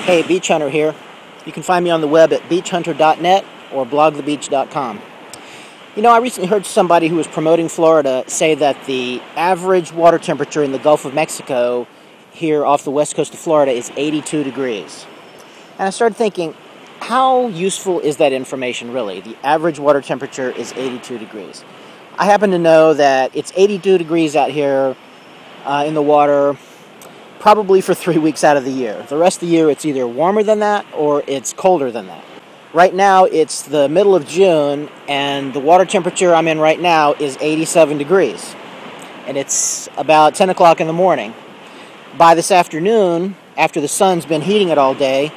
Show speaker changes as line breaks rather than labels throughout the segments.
Hey, Beach Hunter here. You can find me on the web at beachhunter.net or blogthebeach.com. You know, I recently heard somebody who was promoting Florida say that the average water temperature in the Gulf of Mexico here off the west coast of Florida is 82 degrees. And I started thinking, how useful is that information really? The average water temperature is 82 degrees. I happen to know that it's 82 degrees out here in the water probably for 3 weeks out of the year. The rest of the year it's either warmer than that or it's colder than that. Right now it's the middle of June and the water temperature I'm in right now is 87 degrees. And it's about 10 o'clock in the morning. By this afternoon, after the sun's been heating it all day,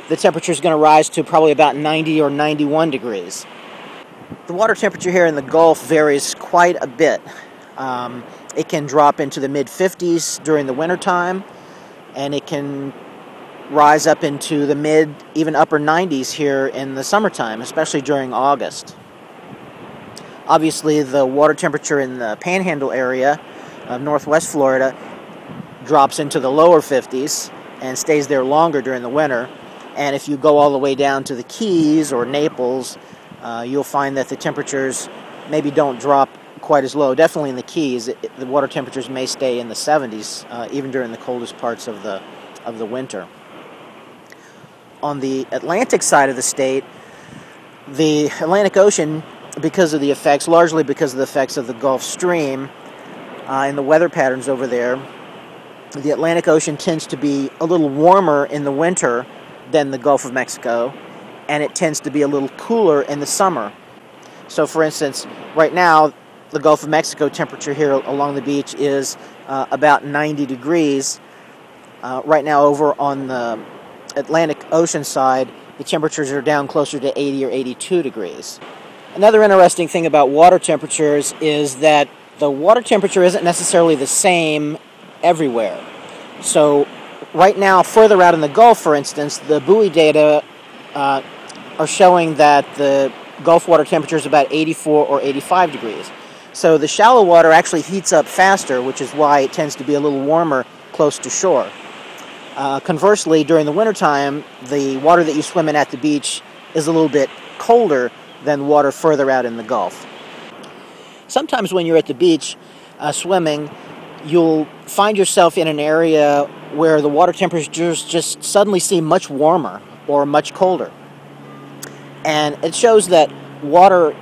the temperature is going to rise to probably about 90 or 91 degrees. The water temperature here in the Gulf varies quite a bit. It can drop into the mid-50s during the wintertime, and it can rise up into the mid, even upper 90s here in the summertime, especially during August. Obviously, the water temperature in the Panhandle area of northwest Florida drops into the lower 50s and stays there longer during the winter. And if you go all the way down to the Keys or Naples, you'll find that the temperatures maybe don't drop quite as low. Definitely in the Keys, the water temperatures may stay in the 70s, even during the coldest parts of the winter. On the Atlantic side of the state, the Atlantic Ocean, largely because of the effects of the Gulf Stream and the weather patterns over there, the Atlantic Ocean tends to be a little warmer in the winter than the Gulf of Mexico, and it tends to be a little cooler in the summer. So, for instance, right now, the Gulf of Mexico temperature here along the beach is about 90 degrees. Right now, over on the Atlantic Ocean side, the temperatures are down closer to 80 or 82 degrees. Another interesting thing about water temperatures is that the water temperature isn't necessarily the same everywhere. So, right now, further out in the Gulf, for instance, the buoy data are showing that the Gulf water temperature is about 84 or 85 degrees. So the shallow water actually heats up faster, which is why it tends to be a little warmer close to shore. Conversely, during the wintertime, the water that you swim in at the beach is a little bit colder than water further out in the Gulf. Sometimes when you're at the beach swimming, you'll find yourself in an area where the water temperatures just suddenly seem much warmer or much colder. And it shows that water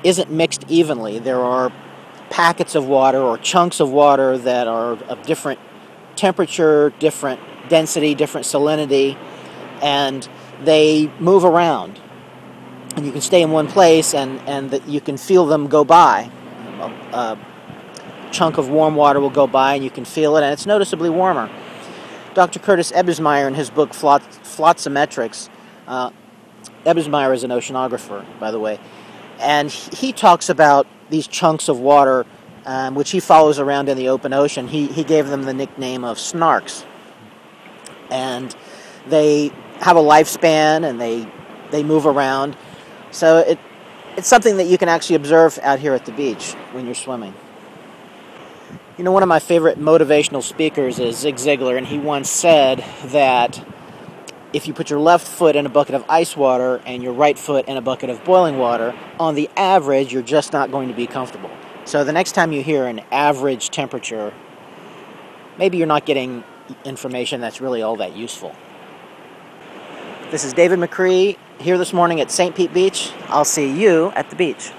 isn't mixed evenly. There are packets of water or chunks of water that are of different temperature, different density, different salinity, and they move around. And you can stay in one place and you can feel them go by. A chunk of warm water will go by and you can feel it, and it's noticeably warmer. Dr. Curtis Ebbsmeyer, in his book Flotsometrics, Ebbsmeyer is an oceanographer, by the way, and he talks about these chunks of water which he follows around in the open ocean. He gave them the nickname of snarks. And they have a lifespan and they move around. So it's something that you can actually observe out here at the beach when you're swimming. You know, one of my favorite motivational speakers is Zig Ziglar, and he once said that if you put your left foot in a bucket of ice water and your right foot in a bucket of boiling water, on the average, you're just not going to be comfortable. So the next time you hear an average temperature, maybe you're not getting information that's really all that useful. This is David McCree here this morning at St. Pete Beach. I'll see you at the beach.